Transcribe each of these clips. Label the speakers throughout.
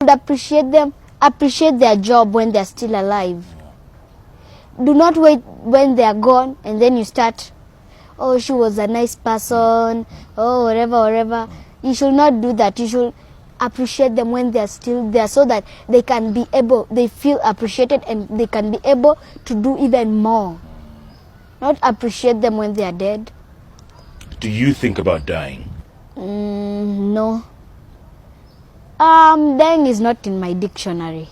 Speaker 1: should appreciate them, appreciate their job when they're still alive. Do not wait when they are gone and then you start, oh, she was a nice person, oh, whatever. You should not do that. You should appreciate them when they are still there so that they can be able, they feel appreciated and they can be able to do even more. Not appreciate them when they are dead.
Speaker 2: Do you think about dying?
Speaker 1: No. Dying is not in my dictionary.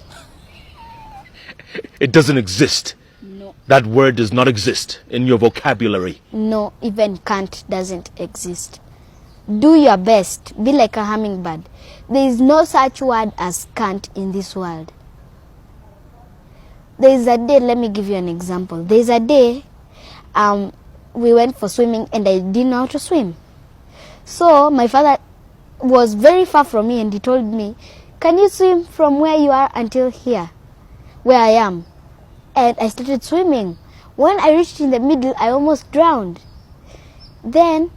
Speaker 2: It doesn't exist.
Speaker 1: No.
Speaker 2: That word does not exist in your vocabulary.
Speaker 1: No, even can't doesn't exist. Do your best. Be like a hummingbird. There is no such word as can't in this world. There is a day, let me give you an example. There is a day we went for swimming and I didn't know how to swim. So my father was very far from me and he told me, can you swim from where you are until here, where I am? And I started swimming. When I reached in the middle, I almost drowned. Then,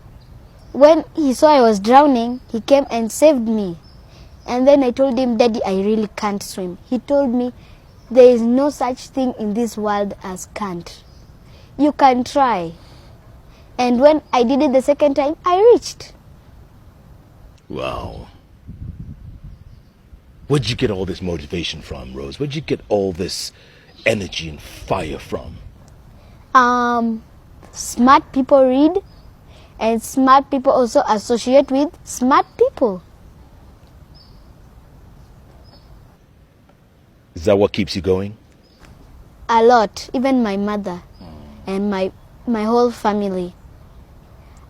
Speaker 1: when he saw I was drowning, he came and saved me. And then I told him, Daddy, I really can't swim. He told me, there is no such thing in this world as can't. You can try. And when I did it the second time, I reached.
Speaker 2: Wow. Where'd you get all this motivation from, Rose? Where'd you get all this energy and fire from?
Speaker 1: Smart people read, and smart people also associate with smart people.
Speaker 2: Is that what keeps you going?
Speaker 1: A lot. Even my mother and my whole family.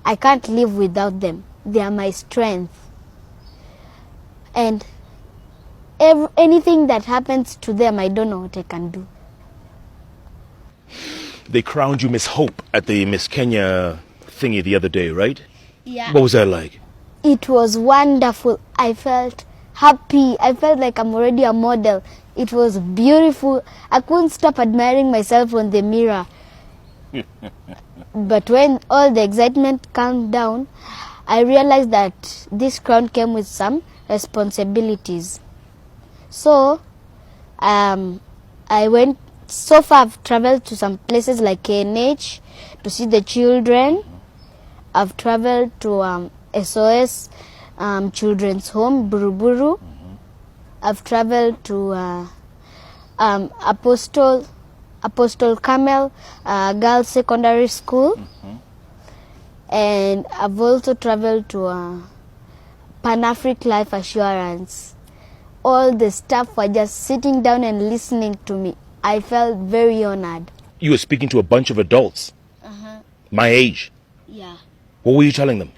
Speaker 1: I can't live without them. They are my strength. And anything that happens to them, I don't know what I can do.
Speaker 2: They crowned you Miss Hope at the Miss Kenya thingy the other day, right?
Speaker 1: Yeah.
Speaker 2: What was that like?
Speaker 1: It was wonderful. I felt happy. I felt like I'm already a model. It was beautiful. I couldn't stop admiring myself on the mirror. But when all the excitement calmed down, I realized that this crown came with some responsibilities. So, I went, so far I've traveled to some places like KNH to see the children. I've traveled to SOS Children's Home, Buruburu. I've traveled to Apostle Carmel Girls Secondary School. And I've also traveled to Pan-African Life Assurance. All the staff were just sitting down and listening to me. I felt very honored.
Speaker 2: You were speaking to a bunch of adults. My age.
Speaker 1: Yeah.
Speaker 2: What were you telling them?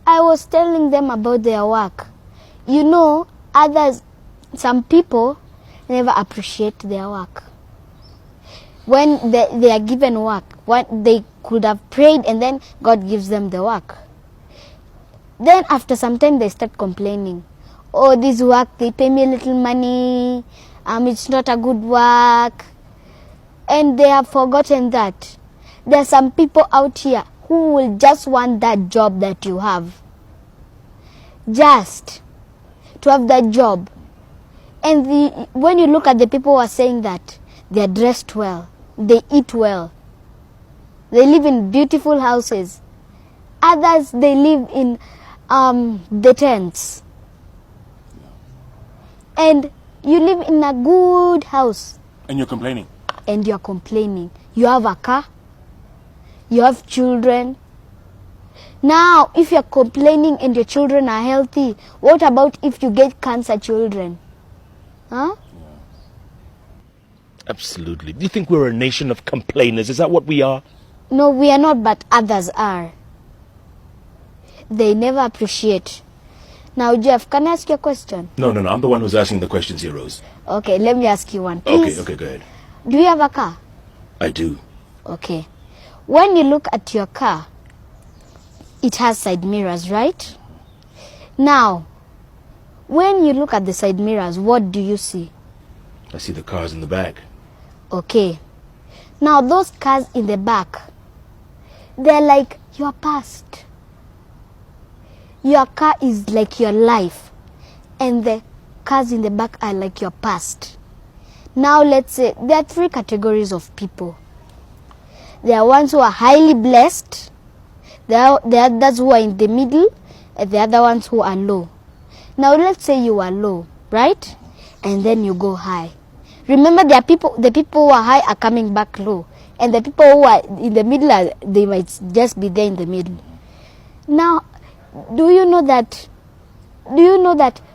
Speaker 1: I was telling them about their work. You know, some people never appreciate their work. When they are given work, what they could have prayed and then God gives them the work. Then after some time they start complaining. Oh, this work, they pay me a little money, it's not a good work. And they have forgotten that there are some people out here who will just want that job that you have. Just to have that job. And when you look at the people who are saying that, they are dressed well, they eat well, they live in beautiful houses. Others, they live in the tents. And you live in a good house.
Speaker 2: And you're complaining?
Speaker 1: And you're complaining. You have a car. You have children. Now, if you're complaining and your children are healthy, what about if you get cancer children? Huh?
Speaker 2: Absolutely. Do you think we're a nation of complainers? Is that what we are?
Speaker 1: No, we are not, but others are. They never appreciate. Now, Jeff, can I ask you a question?
Speaker 2: No. I'm the one who's asking the questions here, Rose.
Speaker 1: Okay, let me ask you one, please.
Speaker 2: Okay, go ahead.
Speaker 1: Do you have a car?
Speaker 2: I do.
Speaker 1: Okay. When you look at your car, it has side mirrors, right? Now, when you look at the side mirrors, what do you see?
Speaker 2: I see the cars in the back.
Speaker 1: Okay. Now, those cars in the back, they're like your past. Your car is like your life. And the cars in the back are like your past. Now let's say there are 3 categories of people. There are ones who are highly blessed, there are others who are in the middle, and the other ones who are low. Now let's say you are low, right? And then you go high. Remember, there are the people who are high are coming back low, and the people who are in the middle, they might just be there in the middle. Now, do you know that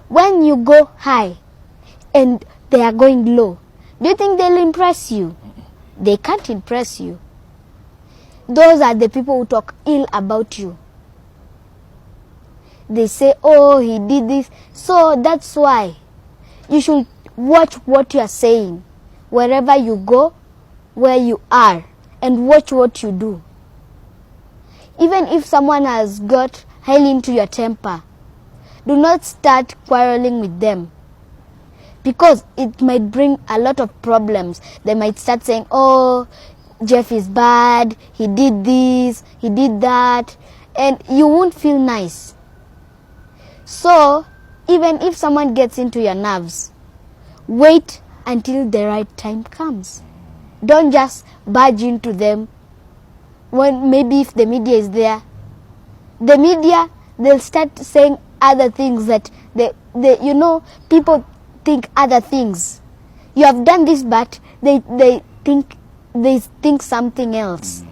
Speaker 1: when you go high and they are going low, do you think they'll impress you? They can't impress you. Those are the people who talk ill about you. They say, oh, he did this. So that's why you should watch what you are saying wherever you go, where you are, and watch what you do. Even if someone has got highly into your temper, do not start quarreling with them, because it might bring a lot of problems. They might start saying, oh, Jeff is bad, he did this, he did that, and you won't feel nice. So, even if someone gets into your nerves, wait until the right time comes. Don't just barge into them when maybe if the media is there. The media, they'll start saying other things that people think other things. You have done this, but they think something else.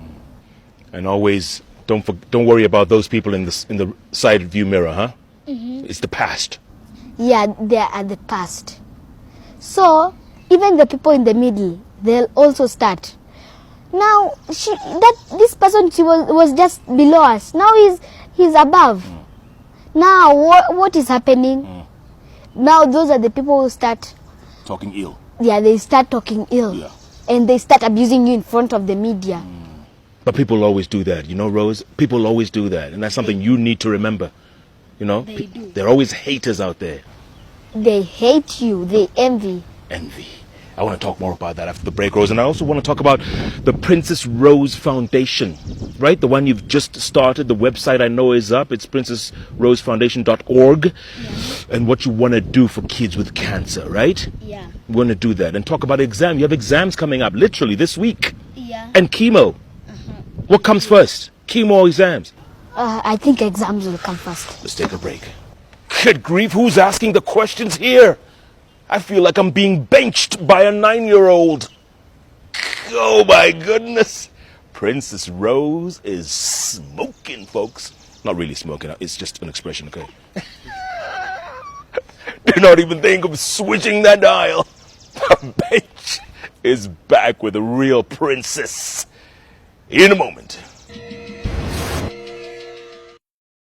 Speaker 2: And always don't worry about those people in the side view mirror, huh? Mm-hmm. It's the past.
Speaker 1: Yeah, they are the past. So even the people in the middle, they'll also start. Now this person, she was just below us. Now he's above. Now what is happening? Now those are the people who start
Speaker 2: talking ill.
Speaker 1: Yeah, they start talking ill.
Speaker 2: Yeah. And
Speaker 1: they start abusing you in front of the media.
Speaker 2: But people always do that, Rose. People always do that, and that's something you need to remember.
Speaker 1: They do.
Speaker 2: There are always haters out there.
Speaker 1: They hate you. They envy.
Speaker 2: Envy. I want to talk more about that after the break, Rose. And I also want to talk about the Princess Rose Foundation, right? The one you've just started. The website I know is up. It's princessrosefoundation.org. Yeah. And what you want to do for kids with cancer, right?
Speaker 1: Yeah.
Speaker 2: We want to do that. And talk about exam. You have exams coming up, literally, this week.
Speaker 1: Yeah.
Speaker 2: And chemo. What comes first? Chemo or exams?
Speaker 1: I think exams will come first.
Speaker 2: Let's take a break. Good grief, who's asking the questions here? I feel like I'm being benched by a 9-year-old. Oh my goodness. Princess Rose is smoking, folks. Not really smoking, it's just an expression, okay? Do not even think of switching that dial. The bench is back with a real princess. In a moment.